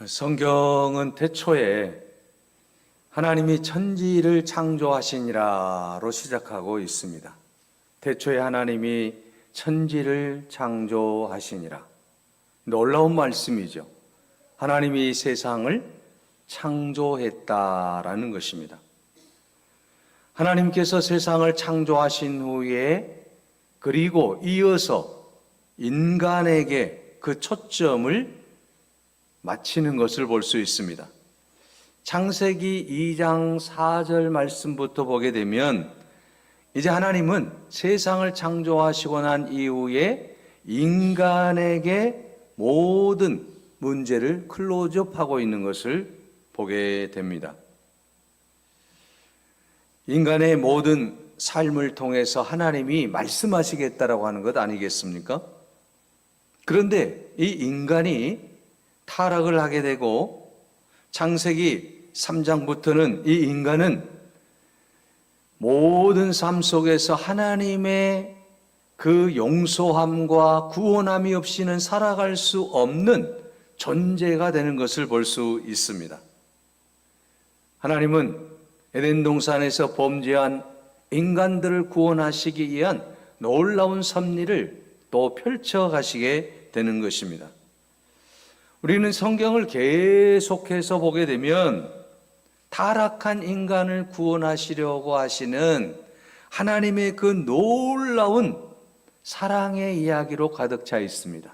성경은 태초에 하나님이 천지를 창조하시니라로 시작하고 있습니다. 태초에 하나님이 천지를 창조하시니라. 놀라운 말씀이죠. 하나님이 세상을 창조했다라는 것입니다. 하나님께서 세상을 창조하신 후에 그리고 이어서 인간에게 그 초점을 맞추는 것을 볼 수 있습니다. 창세기 2장 4절 말씀부터 보게 되면 이제 하나님은 세상을 창조하시고 난 이후에 인간에게 모든 문제를 클로즈업하고 있는 것을 보게 됩니다. 인간의 모든 삶을 통해서 하나님이 말씀하시겠다라고 하는 것 아니겠습니까? 그런데 이 인간이 타락을 하게 되고 창세기 3장부터는 이 인간은 모든 삶 속에서 하나님의 그 용서함과 구원함이 없이는 살아갈 수 없는 존재가 되는 것을 볼 수 있습니다. 하나님은 에덴 동산에서 범죄한 인간들을 구원하시기 위한 놀라운 섭리를 또 펼쳐가시게 되는 것입니다. 우리는 성경을 계속해서 보게 되면 타락한 인간을 구원하시려고 하시는 하나님의 그 놀라운 사랑의 이야기로 가득 차 있습니다.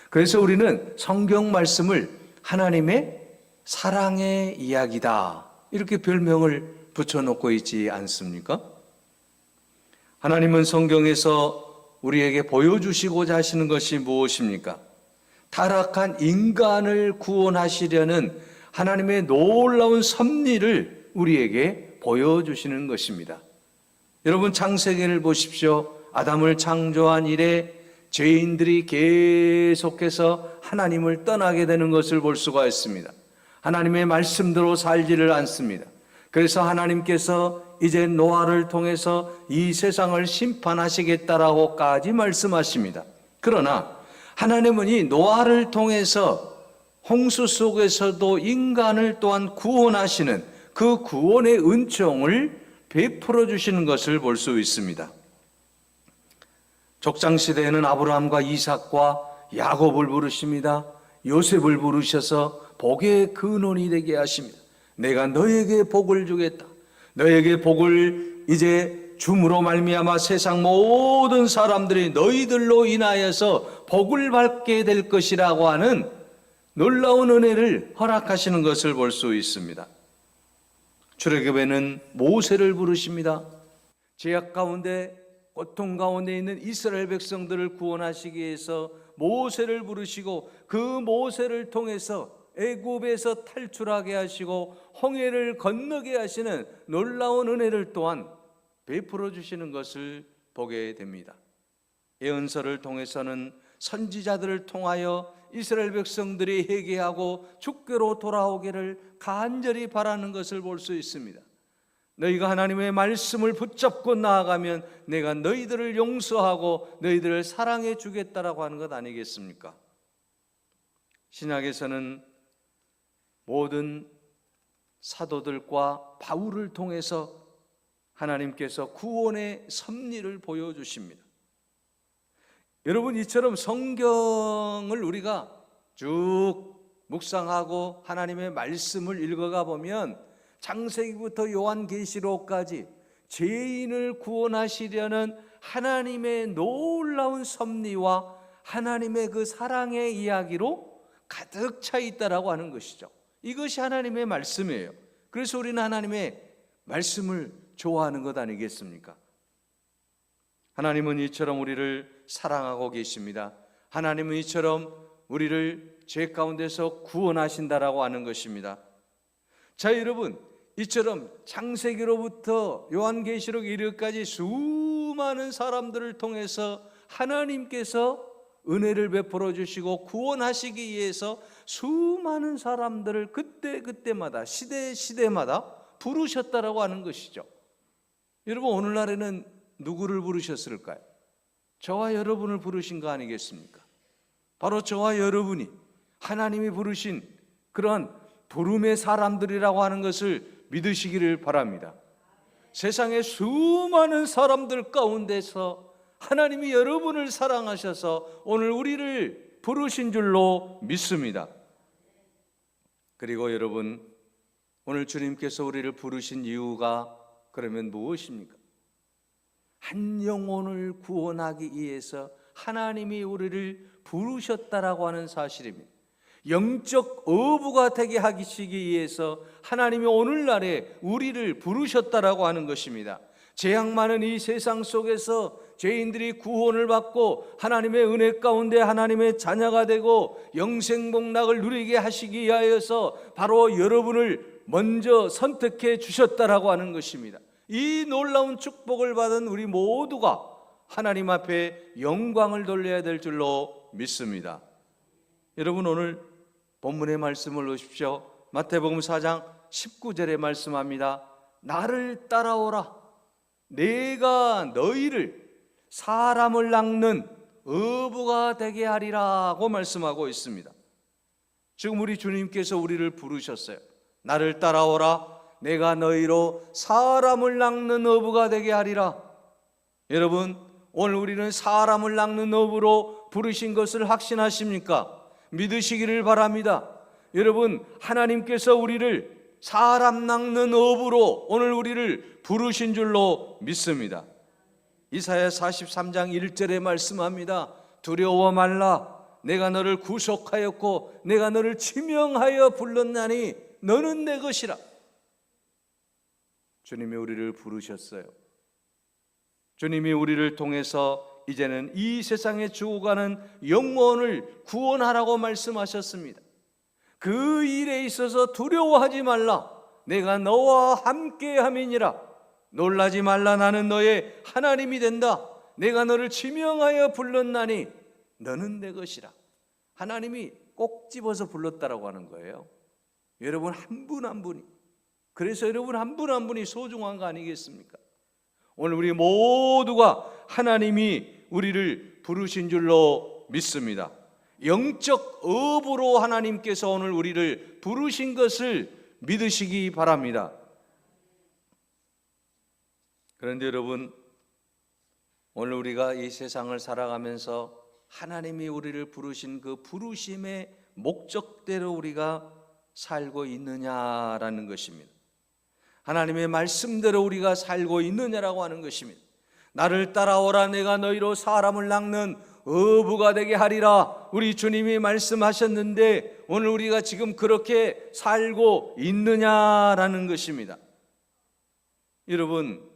그래서 우리는 성경 말씀을 하나님의 사랑의 이야기다 이렇게 별명을 붙여놓고 있지 않습니까? 하나님은 성경에서 우리에게 보여주시고자 하시는 것이 무엇입니까? 타락한 인간을 구원하시려는 하나님의 놀라운 섭리를 우리에게 보여주시는 것입니다. 여러분 창세기를 보십시오. 아담을 창조한 이래 죄인들이 계속해서 하나님을 떠나게 되는 것을 볼 수가 있습니다. 하나님의 말씀대로 살지를 않습니다. 그래서 하나님께서 이제 노아를 통해서 이 세상을 심판하시겠다라고까지 말씀하십니다. 그러나 하나님은 이 노아를 통해서 홍수 속에서도 인간을 또한 구원하시는 그 구원의 은총을 베풀어 주시는 것을 볼 수 있습니다. 족장시대에는 아브라함과 이삭과 야곱을 부르십니다. 요셉을 부르셔서 복의 근원이 되게 하십니다. 내가 너에게 복을 주겠다. 너에게 복을 이제 줌으로 말미암아 세상 모든 사람들이 너희들로 인하여서 복을 받게 될 것이라고 하는 놀라운 은혜를 허락하시는 것을 볼 수 있습니다. 출애굽에는 모세를 부르십니다. 죄악 가운데 고통 가운데 있는 이스라엘 백성들을 구원하시기 위해서 모세를 부르시고 그 모세를 통해서 애굽에서 탈출하게 하시고 홍해를 건너게 하시는 놀라운 은혜를 또한 베풀어 주시는 것을 보게 됩니다. 예언서를 통해서는 선지자들을 통하여 이스라엘 백성들이 회개하고 주께로 돌아오기를 간절히 바라는 것을 볼 수 있습니다. 너희가 하나님의 말씀을 붙잡고 나아가면 내가 너희들을 용서하고 너희들을 사랑해 주겠다라고 하는 것 아니겠습니까? 신약에서는 모든 사도들과 바울을 통해서 하나님께서 구원의 섭리를 보여주십니다. 여러분 이처럼 성경을 우리가 쭉 묵상하고 하나님의 말씀을 읽어가 보면 창세기부터 요한계시록까지 죄인을 구원하시려는 하나님의 놀라운 섭리와 하나님의 그 사랑의 이야기로 가득 차 있다라고 하는 것이죠. 이것이 하나님의 말씀이에요. 그래서 우리는 하나님의 말씀을 좋아하는 것 아니겠습니까? 하나님은 이처럼 우리를 사랑하고 계십니다. 하나님은 이처럼 우리를 죄 가운데서 구원하신다라고 하는 것입니다. 자, 여러분, 이처럼 창세기로부터 요한계시록 이르기까지 수많은 사람들을 통해서 하나님께서 은혜를 베풀어 주시고 구원하시기 위해서 수많은 사람들을 그때마다 시대마다 부르셨다라고 하는 것이죠. 여러분 오늘날에는 누구를 부르셨을까요? 저와 여러분을 부르신 거 아니겠습니까? 바로 저와 여러분이 하나님이 부르신 그런 부름의 사람들이라고 하는 것을 믿으시기를 바랍니다. 세상의 수많은 사람들 가운데서 하나님이 여러분을 사랑하셔서 오늘 우리를 부르신 줄로 믿습니다. 그리고 여러분, 오늘 주님께서 우리를 부르신 이유가 그러면 무엇입니까? 한 영혼을 구원하기 위해서 하나님이 우리를 부르셨다라고 하는 사실입니다. 영적 어부가 되게 하시기 위해서 하나님이 오늘날에 우리를 부르셨다라고 하는 것입니다. 재앙 많은 이 세상 속에서 죄인들이 구원을 받고 하나님의 은혜 가운데 하나님의 자녀가 되고 영생복락을 누리게 하시기 위하여서 바로 여러분을 먼저 선택해 주셨다라고 하는 것입니다. 이 놀라운 축복을 받은 우리 모두가 하나님 앞에 영광을 돌려야 될 줄로 믿습니다. 여러분, 오늘 본문의 말씀을 보십시오. 마태복음 4장 19절에 말씀합니다. 나를 따라오라. 내가 너희를 사람을 낚는 어부가 되게 하리라고 말씀하고 있습니다. 지금 우리 주님께서 우리를 부르셨어요. 나를 따라오라. 내가 너희로 사람을 낚는 어부가 되게 하리라. 여러분, 오늘 우리는 사람을 낚는 어부로 부르신 것을 확신하십니까? 믿으시기를 바랍니다. 여러분, 하나님께서 우리를 사람 낚는 어부로 오늘 우리를 부르신 줄로 믿습니다. 이사야 43장 1절에 말씀합니다. 두려워 말라. 내가 너를 구속하였고 내가 너를 지명하여 불렀나니 너는 내 것이라. 주님이 우리를 부르셨어요. 주님이 우리를 통해서 이제는 이 세상에 죽어가는 영혼을 구원하라고 말씀하셨습니다. 그 일에 있어서 두려워하지 말라. 내가 너와 함께 함이니라. 놀라지 말라. 나는 너의 하나님이 된다. 내가 너를 지명하여 불렀나니 너는 내 것이라. 하나님이 꼭 집어서 불렀다라고 하는 거예요. 여러분 한 분 한 분이, 그래서 여러분 한 분 한 분이 소중한 거 아니겠습니까? 오늘 우리 모두가 하나님이 우리를 부르신 줄로 믿습니다. 영적 업으로 하나님께서 오늘 우리를 부르신 것을 믿으시기 바랍니다. 그런데 여러분, 오늘 우리가 이 세상을 살아가면서 하나님이 우리를 부르신 그 부르심의 목적대로 우리가 살고 있느냐라는 것입니다. 하나님의 말씀대로 우리가 살고 있느냐라고 하는 것입니다. 나를 따라오라. 내가 너희로 사람을 낚는 어부가 되게 하리라. 우리 주님이 말씀하셨는데 오늘 우리가 지금 그렇게 살고 있느냐라는 것입니다. 여러분,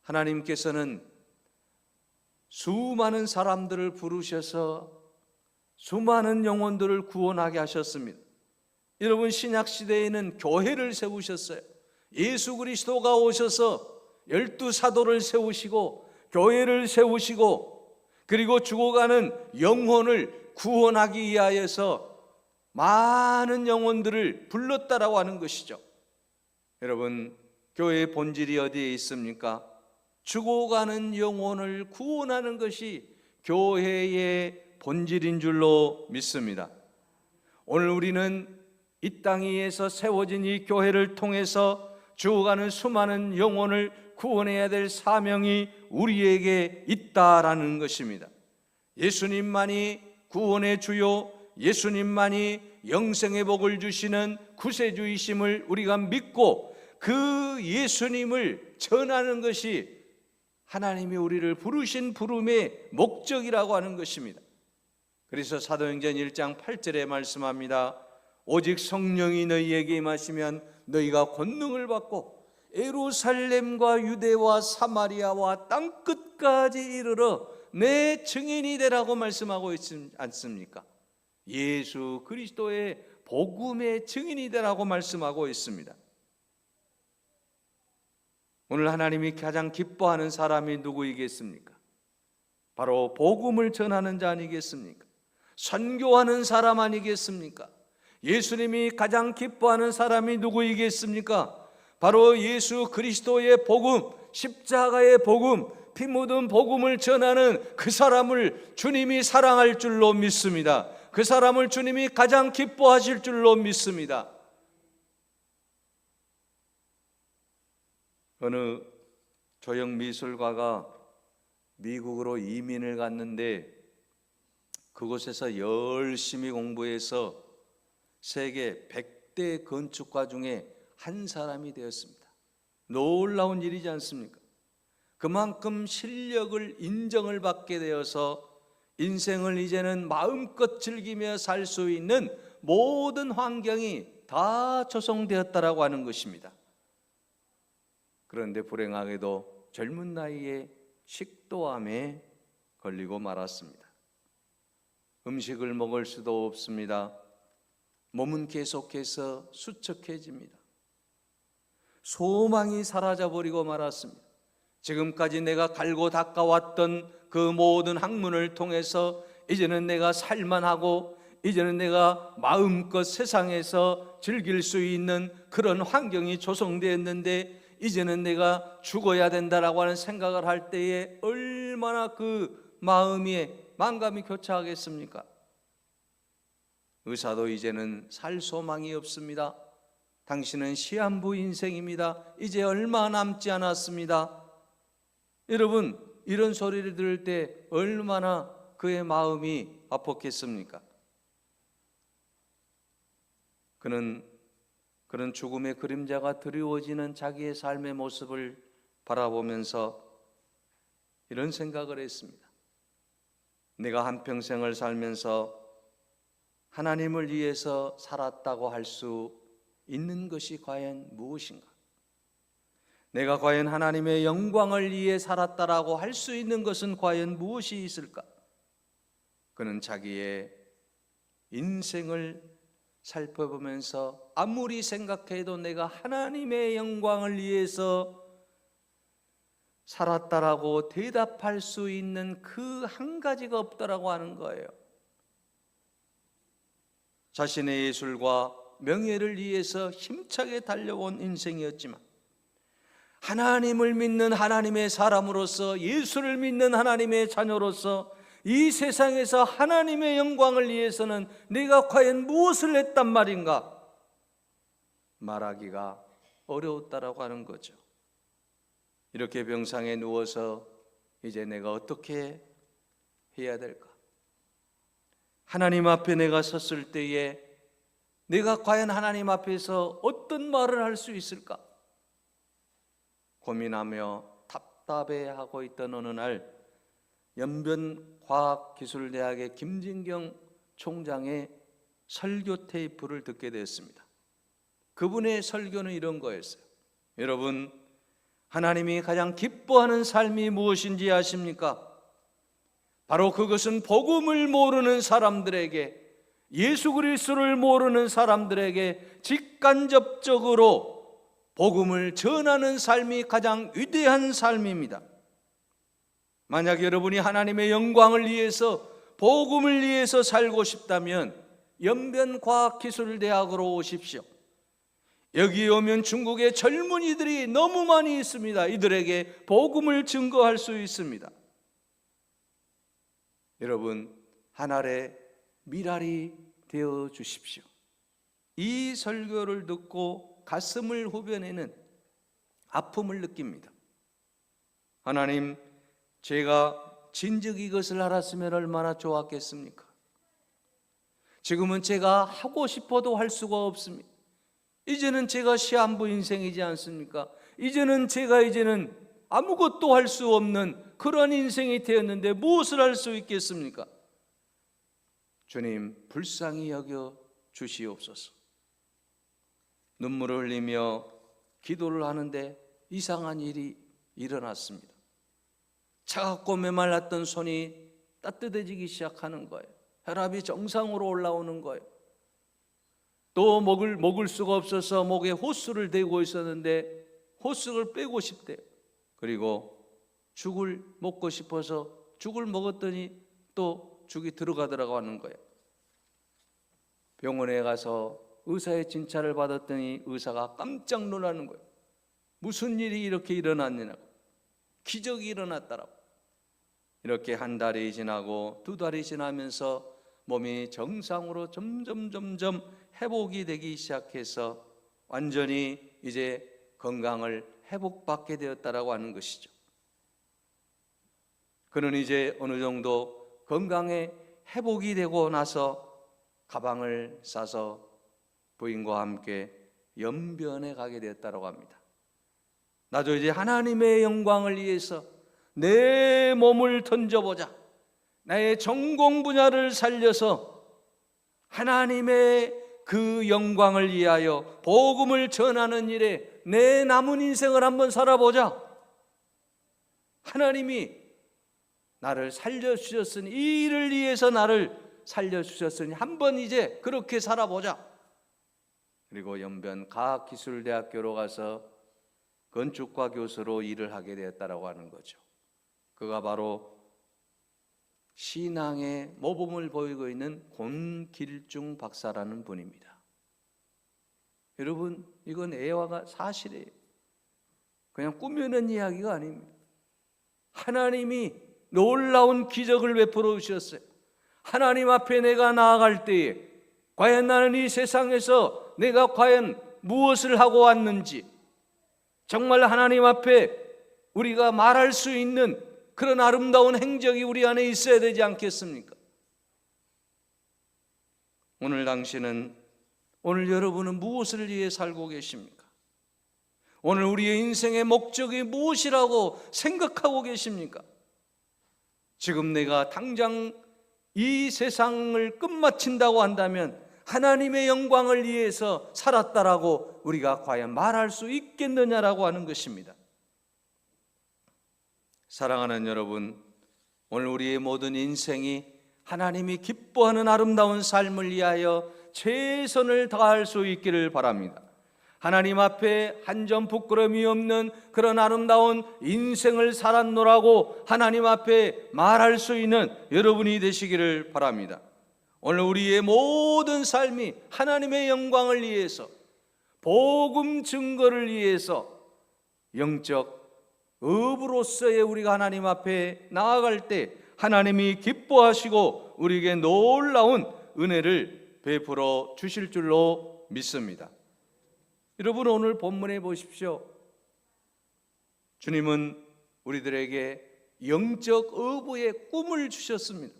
하나님께서는 수많은 사람들을 부르셔서 수많은 영혼들을 구원하게 하셨습니다. 여러분, 신약시대에는 교회를 세우셨어요. 예수 그리스도가 오셔서 12사도를 세우시고 교회를 세우시고 그리고 죽어가는 영혼을 구원하기 위하여서 많은 영혼들을 불렀다라고 하는 것이죠. 여러분, 교회의 본질이 어디에 있습니까? 죽어가는 영혼을 구원하는 것이 교회의 본질인 줄로 믿습니다. 오늘 우리는 이 땅 위에서 세워진 이 교회를 통해서 죽어가는 수많은 영혼을 구원해야 될 사명이 우리에게 있다라는 것입니다. 예수님만이 구원의 주요, 예수님만이 영생의 복을 주시는 구세주이심을 우리가 믿고 그 예수님을 전하는 것이 하나님이 우리를 부르신 부름의 목적이라고 하는 것입니다. 그래서 사도행전 1장 8절에 말씀합니다. 오직 성령이 너희에게 임하시면 너희가 권능을 받고 예루살렘과 유대와 사마리아와 땅끝까지 이르러 내 증인이 되라고 말씀하고 있지 않습니까? 예수 그리스도의 복음의 증인이 되라고 말씀하고 있습니다. 오늘 하나님이 가장 기뻐하는 사람이 누구이겠습니까? 바로 복음을 전하는 자 아니겠습니까? 선교하는 사람 아니겠습니까? 예수님이 가장 기뻐하는 사람이 누구이겠습니까? 바로 예수 그리스도의 복음, 십자가의 복음, 피 묻은 복음을 전하는 그 사람을 주님이 사랑할 줄로 믿습니다. 그 사람을 주님이 가장 기뻐하실 줄로 믿습니다. 어느 조형 미술가가 미국으로 이민을 갔는데 그곳에서 열심히 공부해서 세계 100대 건축가 중에 한 사람이 되었습니다. 놀라운 일이지 않습니까? 그만큼 실력을 인정을 받게 되어서 인생을 이제는 마음껏 즐기며 살 수 있는 모든 환경이 다 조성되었다라고 하는 것입니다. 그런데 불행하게도 젊은 나이에 식도암에 걸리고 말았습니다. 음식을 먹을 수도 없습니다. 몸은 계속해서 수척해집니다. 소망이 사라져버리고 말았습니다. 지금까지 내가 갈고 닦아왔던 그 모든 학문을 통해서 이제는 내가 살만하고 이제는 내가 마음껏 세상에서 즐길 수 있는 그런 환경이 조성되었는데 이제는 내가 죽어야 된다라고 하는 생각을 할 때에 얼마나 그 마음에 만감이 교차하겠습니까? 의사도 이제는 살 소망이 없습니다. 당신은 시한부 인생입니다. 이제 얼마 남지 않았습니다. 여러분, 이런 소리를 들을 때 얼마나 그의 마음이 아팠겠습니까? 그는 그런 죽음의 그림자가 드리워지는 자기의 삶의 모습을 바라보면서 이런 생각을 했습니다. 내가 한평생을 살면서 하나님을 위해서 살았다고 할 수 있는 것이 과연 무엇인가? 내가 과연 하나님의 영광을 위해 살았다라고 할 수 있는 것은 과연 무엇이 있을까? 그는 자기의 인생을 살펴보면서 아무리 생각해도 내가 하나님의 영광을 위해서 살았다라고 대답할 수 있는 그 한 가지가 없다라고 하는 거예요. 자신의 예술과 명예를 위해서 힘차게 달려온 인생이었지만 하나님을 믿는 하나님의 사람으로서, 예수를 믿는 하나님의 자녀로서 이 세상에서 하나님의 영광을 위해서는 내가 과연 무엇을 했단 말인가? 말하기가 어려웠다라고 하는 거죠. 이렇게 병상에 누워서 이제 내가 어떻게 해야 될까? 하나님 앞에 내가 섰을 때에 내가 과연 하나님 앞에서 어떤 말을 할 수 있을까? 고민하며 답답해하고 있던 어느 날 연변과학기술대학의 김진경 총장의 설교 테이프를 듣게 되었습니다. 그분의 설교는 이런 거였어요. 여러분, 하나님이 가장 기뻐하는 삶이 무엇인지 아십니까? 바로 그것은 복음을 모르는 사람들에게, 예수 그리스도를 모르는 사람들에게 직간접적으로 복음을 전하는 삶이 가장 위대한 삶입니다. 만약 여러분이 하나님의 영광을 위해서, 복음을 위해서 살고 싶다면 연변과학기술대학으로 오십시오. 여기 오면 중국의 젊은이들이 너무 많이 있습니다. 이들에게 복음을 증거할 수 있습니다. 여러분, 하늘의 미랄이 되어 주십시오. 이 설교를 듣고 가슴을 후벼내는 아픔을 느낍니다. 하나님, 제가 진즉 이것을 알았으면 얼마나 좋았겠습니까? 지금은 제가 하고 싶어도 할 수가 없습니다. 이제는 제가 시한부 인생이지 않습니까? 이제는 제가 아무것도 할 수 없는 그런 인생이 되었는데 무엇을 할 수 있겠습니까? 주님, 불쌍히 여겨 주시옵소서. 눈물을 흘리며 기도를 하는데 이상한 일이 일어났습니다. 차갑고 메말랐던 손이 따뜻해지기 시작하는 거예요. 혈압이 정상으로 올라오는 거예요. 또 먹을 수가 없어서 목에 호스를 대고 있었는데 호스를 빼고 싶대요. 그리고 죽을 먹고 싶어서 죽을 먹었더니 또 죽이 들어가더라고 하는 거예요. 병원에 가서 의사의 진찰을 받았더니 의사가 깜짝 놀라는 거예요. 무슨 일이 이렇게 일어났느냐고. 기적이 일어났다라고. 이렇게 한 달이 지나고 두 달이 지나면서 몸이 정상으로 점점 회복이 되기 시작해서 완전히 이제 건강을 회복받게 되었다라고 하는 것이죠. 그는 이제 어느 정도 건강에 회복이 되고 나서 가방을 싸서 부인과 함께 연변에 가게 되었다고 합니다. 나도 이제 하나님의 영광을 위해서 내 몸을 던져보자. 나의 전공 분야를 살려서 하나님의 그 영광을 위하여 복음을 전하는 일에 내 남은 인생을 한번 살아보자. 하나님이 나를 살려주셨으니, 이 일을 위해서 나를 살려주셨으니 한번 이제 그렇게 살아보자. 그리고 연변 과학기술대학교로 가서 건축과 교수로 일을 하게 되었다고 하는 거죠. 그가 바로 신앙의 모범을 보이고 있는 권길중 박사라는 분입니다. 여러분, 이건 애화가 사실이에요. 그냥 꾸며낸 이야기가 아닙니다. 하나님이 놀라운 기적을 베풀어 주셨어요. 하나님 앞에 내가 나아갈 때에 과연 나는 이 세상에서 내가 과연 무엇을 하고 왔는지, 정말 하나님 앞에 우리가 말할 수 있는 그런 아름다운 행적이 우리 안에 있어야 되지 않겠습니까? 오늘 당신은, 오늘 여러분은 무엇을 위해 살고 계십니까? 오늘 우리의 인생의 목적이 무엇이라고 생각하고 계십니까? 지금 내가 당장 이 세상을 끝마친다고 한다면 하나님의 영광을 위해서 살았다라고 우리가 과연 말할 수 있겠느냐라고 하는 것입니다. 사랑하는 여러분, 오늘 우리의 모든 인생이 하나님이 기뻐하는 아름다운 삶을 위하여 최선을 다할 수 있기를 바랍니다. 하나님 앞에 한 점 부끄러움이 없는 그런 아름다운 인생을 살았노라고 하나님 앞에 말할 수 있는 여러분이 되시기를 바랍니다. 오늘 우리의 모든 삶이 하나님의 영광을 위해서, 복음 증거를 위해서 영적 업으로서의 우리가 하나님 앞에 나아갈 때 하나님이 기뻐하시고 우리에게 놀라운 은혜를 베풀어 주실 줄로 믿습니다. 여러분, 오늘 본문에 보십시오. 주님은 우리들에게 영적 어부의 꿈을 주셨습니다.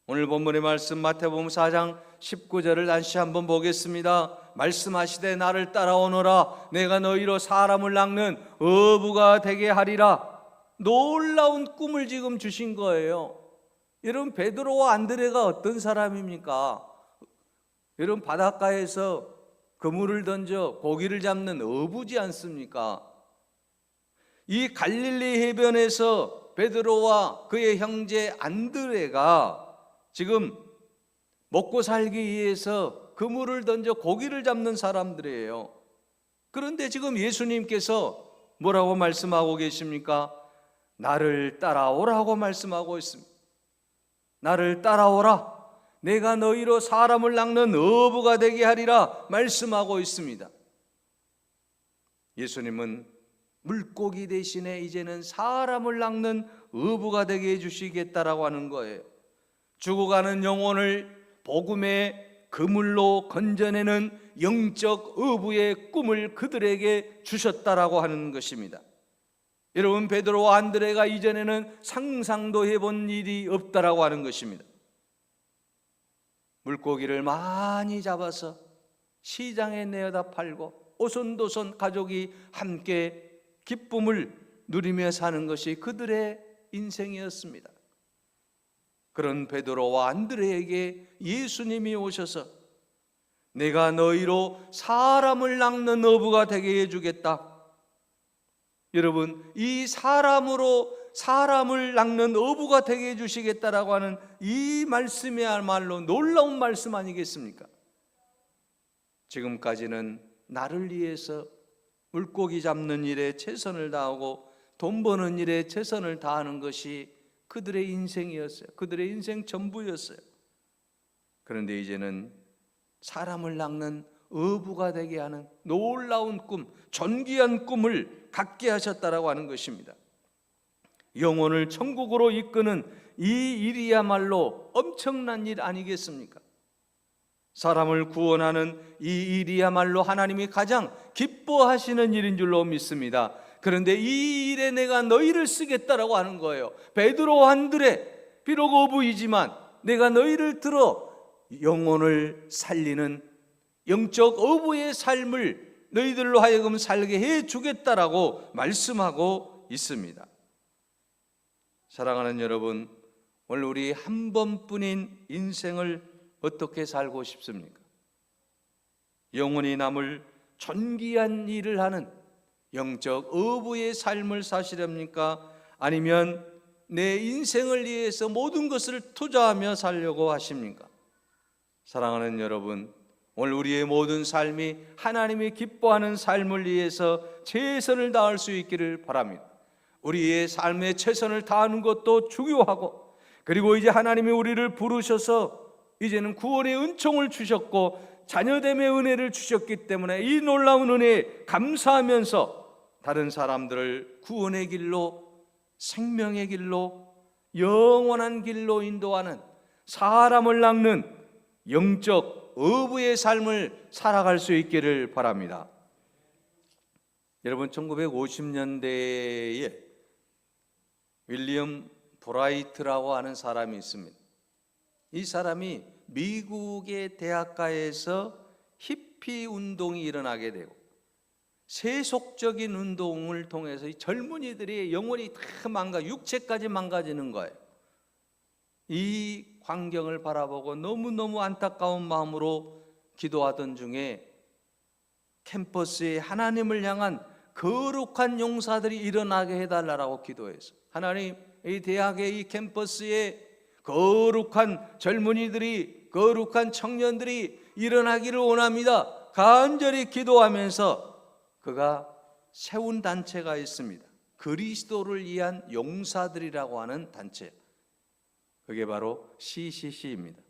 오늘 본문의 말씀 마태복음 4장 19절을 다시 한번 보겠습니다. 말씀하시되 나를 따라오너라. 내가 너희로 사람을 낚는 어부가 되게 하리라. 놀라운 꿈을 지금 주신 거예요. 여러분, 베드로와 안드레가 어떤 사람입니까? 여러분, 바닷가에서 그물을 던져 고기를 잡는 어부지 않습니까? 이 갈릴리 해변에서 베드로와 그의 형제 안드레가 지금 먹고 살기 위해서 그물을 던져 고기를 잡는 사람들이에요. 그런데 지금 예수님께서 뭐라고 말씀하고 계십니까? 나를 따라오라고 말씀하고 있습니다. 나를 따라오라. 내가 너희로 사람을 낚는 어부가 되게 하리라 말씀하고 있습니다. 예수님은 물고기 대신에 이제는 사람을 낚는 어부가 되게 해주시겠다라고 하는 거예요. 죽어가는 영혼을 복음의 그물로 건져내는 영적 어부의 꿈을 그들에게 주셨다라고 하는 것입니다. 여러분, 베드로와 안드레가 이전에는 상상도 해본 일이 없다라고 하는 것입니다. 물고기를 많이 잡아서 시장에 내어다 팔고 오손도손 가족이 함께 기쁨을 누리며 사는 것이 그들의 인생이었습니다. 그런 베드로와 안드레에게 예수님이 오셔서 내가 너희로 사람을 낚는 어부가 되게 해주겠다. 여러분, 이 사람으로 사람을 낚는 어부가 되게 해주시겠다라고 하는 이 말씀이야말로 놀라운 말씀 아니겠습니까? 지금까지는 나를 위해서 물고기 잡는 일에 최선을 다하고 돈 버는 일에 최선을 다하는 것이 그들의 인생이었어요. 그들의 인생 전부였어요. 그런데 이제는 사람을 낚는 어부가 되게 하는 놀라운 꿈, 존귀한 꿈을 갖게 하셨다라고 하는 것입니다. 영혼을 천국으로 이끄는 이 일이야말로 엄청난 일 아니겠습니까? 사람을 구원하는 이 일이야말로 하나님이 가장 기뻐하시는 일인 줄로 믿습니다. 그런데 이 일에 내가 너희를 쓰겠다라고 하는 거예요. 베드로 안드레, 비록 어부이지만 내가 너희를 들어 영혼을 살리는 영적 어부의 삶을 너희들로 하여금 살게 해주겠다라고 말씀하고 있습니다. 사랑하는 여러분, 오늘 우리 한 번뿐인 인생을 어떻게 살고 싶습니까? 영원히 남을 존귀한 일을 하는 영적 어부의 삶을 사시렵니까? 아니면 내 인생을 위해서 모든 것을 투자하며 살려고 하십니까? 사랑하는 여러분, 오늘 우리의 모든 삶이 하나님이 기뻐하는 삶을 위해서 최선을 다할 수 있기를 바랍니다. 우리의 삶에 최선을 다하는 것도 중요하고, 그리고 이제 하나님이 우리를 부르셔서 이제는 구원의 은총을 주셨고 자녀됨의 은혜를 주셨기 때문에 이 놀라운 은혜에 감사하면서 다른 사람들을 구원의 길로, 생명의 길로, 영원한 길로 인도하는, 사람을 낚는 영적 어부의 삶을 살아갈 수 있기를 바랍니다. 여러분, 1950년대에 윌리엄 브라이트라고 하는 사람이 있습니다. 이 사람이 미국의 대학가에서 히피 운동이 일어나게 되고 세속적인 운동을 통해서 이 젊은이들의 영혼이 다 육체까지 망가지는 거예요. 이 광경을 바라보고 너무너무 안타까운 마음으로 기도하던 중에 캠퍼스에 하나님을 향한 거룩한 용사들이 일어나게 해달라고 기도해서, 하나님, 이 대학의 이 캠퍼스에 거룩한 젊은이들이, 거룩한 청년들이 일어나기를 원합니다. 간절히 기도하면서 그가 세운 단체가 있습니다. 그리스도를 위한 용사들이라고 하는 단체. 그게 바로 CCC입니다.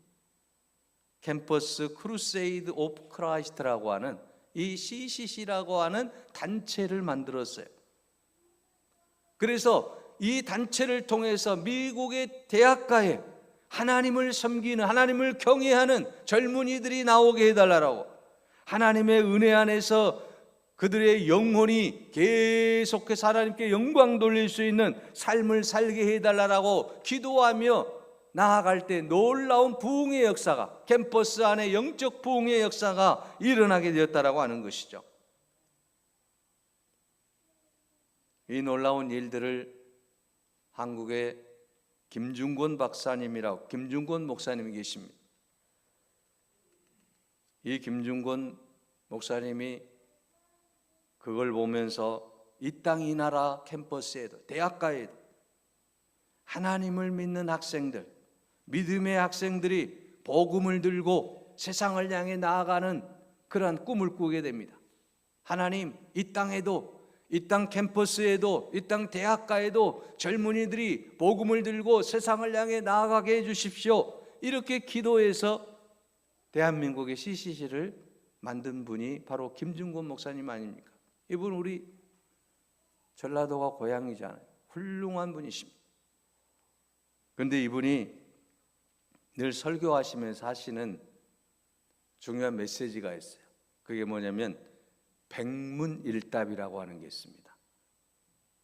캠퍼스 크루세이드 오브 크라이스트라고 하는 이 CCC라고 하는 단체를 만들었어요. 그래서 이 단체를 통해서 미국의 대학가에 하나님을 섬기는, 하나님을 경외하는 젊은이들이 나오게 해달라고, 하나님의 은혜 안에서 그들의 영혼이 계속해서 하나님께 영광 돌릴 수 있는 삶을 살게 해달라고 기도하며 나아갈 때 놀라운 부흥의 역사가, 캠퍼스 안에 영적 부흥의 역사가 일어나게 되었다라고 하는 것이죠. 이 놀라운 일들을 한국의 김중권 박사님이라고, 김중권 목사님이 계십니다. 이 김중권 목사님이 그걸 보면서 이 땅 이 나라 캠퍼스에도, 대학가에도 하나님을 믿는 학생들, 믿음의 학생들이 복음을 들고 세상을 향해 나아가는 그러한 꿈을 꾸게 됩니다. 하나님, 이 땅에도, 이 땅 캠퍼스에도, 이 땅 대학가에도 젊은이들이 복음을 들고 세상을 향해 나아가게 해주십시오. 이렇게 기도해서 대한민국의 CCC를 만든 분이 바로 김중권 목사님 아닙니까? 이분 우리 전라도가 고향이잖아요. 훌륭한 분이십니다. 그런데 이분이 늘 설교하시면서 하시는 중요한 메시지가 있어요. 그게 뭐냐면 백문일답이라고 하는 게 있습니다.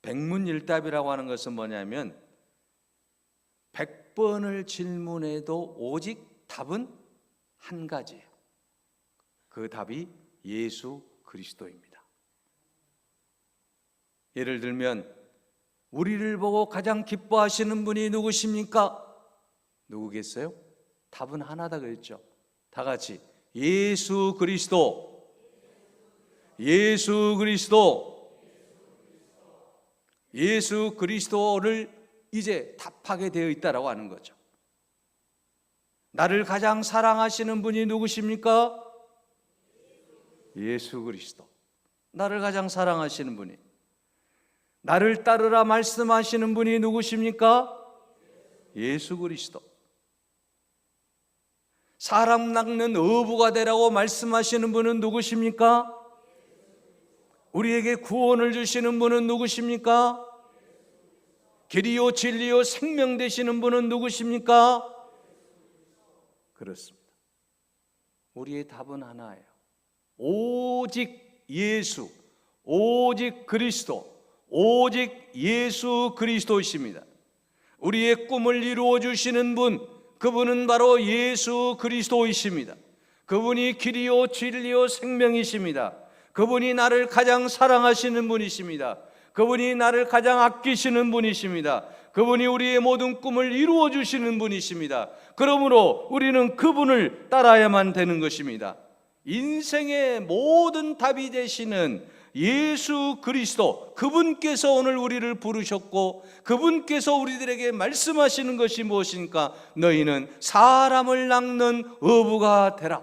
백문일답이라고 하는 것은 뭐냐면 100번을 질문해도 오직 답은 한 가지예요. 그 답이 예수 그리스도입니다. 예를 들면 우리를 보고 가장 기뻐하시는 분이 누구십니까? 누구겠어요? 답은 하나다 그랬죠. 다 같이 예수 그리스도, 예수 그리스도, 예수 그리스도를 이제 답하게 되어 있다라고 하는 거죠. 나를 가장 사랑하시는 분이 누구십니까? 예수 그리스도. 나를 가장 사랑하시는 분이, 나를 따르라 말씀하시는 분이 누구십니까? 예수 그리스도. 사람 낚는 어부가 되라고 말씀하시는 분은 누구십니까? 우리에게 구원을 주시는 분은 누구십니까? 길이요 진리요 생명 되시는 분은 누구십니까? 그렇습니다. 우리의 답은 하나예요. 오직 예수, 오직 그리스도, 오직 예수 그리스도이십니다. 우리의 꿈을 이루어 주시는 분, 그분은 바로 예수 그리스도이십니다. 그분이 길이요 진리요 생명이십니다. 그분이 나를 가장 사랑하시는 분이십니다. 그분이 나를 가장 아끼시는 분이십니다. 그분이 우리의 모든 꿈을 이루어 주시는 분이십니다. 그러므로 우리는 그분을 따라야만 되는 것입니다. 인생의 모든 답이 되시는 예수 그리스도, 그분께서 오늘 우리를 부르셨고 그분께서 우리들에게 말씀하시는 것이 무엇입니까? 너희는 사람을 낚는 어부가 되라.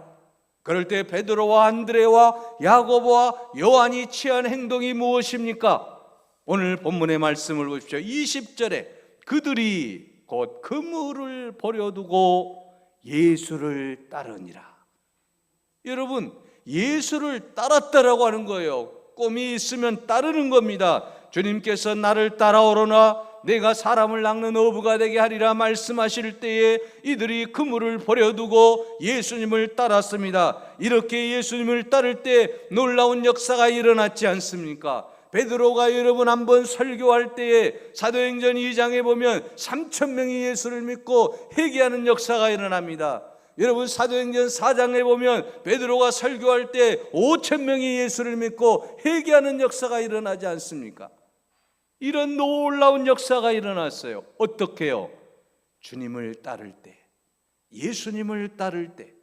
그럴 때 베드로와 안드레와 야고보와 요한이 취한 행동이 무엇입니까? 오늘 본문의 말씀을 보십시오. 20절에 그들이 곧 그물을 버려두고 예수를 따르니라. 여러분, 예수를 따랐다라고 하는 거예요. 꿈이 있으면 따르는 겁니다. 주님께서 나를 따라오거나 내가 사람을 낚는 어부가 되게 하리라 말씀하실 때에 이들이 그물을 버려두고 예수님을 따랐습니다. 이렇게 예수님을 따를 때 놀라운 역사가 일어났지 않습니까? 베드로가 여러분 한번 설교할 때에 사도행전 2장에 보면 3,000명이 예수를 믿고 회개하는 역사가 일어납니다. 여러분 사도행전 4장에 보면 베드로가 설교할 때 5,000명이 예수를 믿고 회개하는 역사가 일어나지 않습니까? 이런 놀라운 역사가 일어났어요. 어떻게요? 주님을 따를 때, 예수님을 따를 때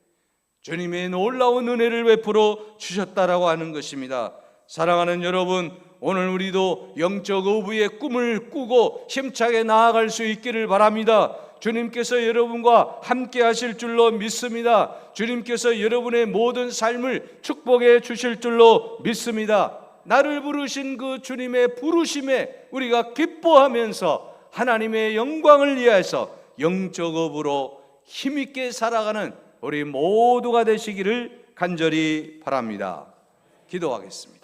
주님의 놀라운 은혜를 베풀어 주셨다라고 하는 것입니다. 사랑하는 여러분, 오늘 우리도 영적 어부의 꿈을 꾸고 힘차게 나아갈 수 있기를 바랍니다. 주님께서 여러분과 함께 하실 줄로 믿습니다. 주님께서 여러분의 모든 삶을 축복해 주실 줄로 믿습니다. 나를 부르신 그 주님의 부르심에 우리가 기뻐하면서 하나님의 영광을 위해서 영적 업으로 힘있게 살아가는 우리 모두가 되시기를 간절히 바랍니다. 기도하겠습니다.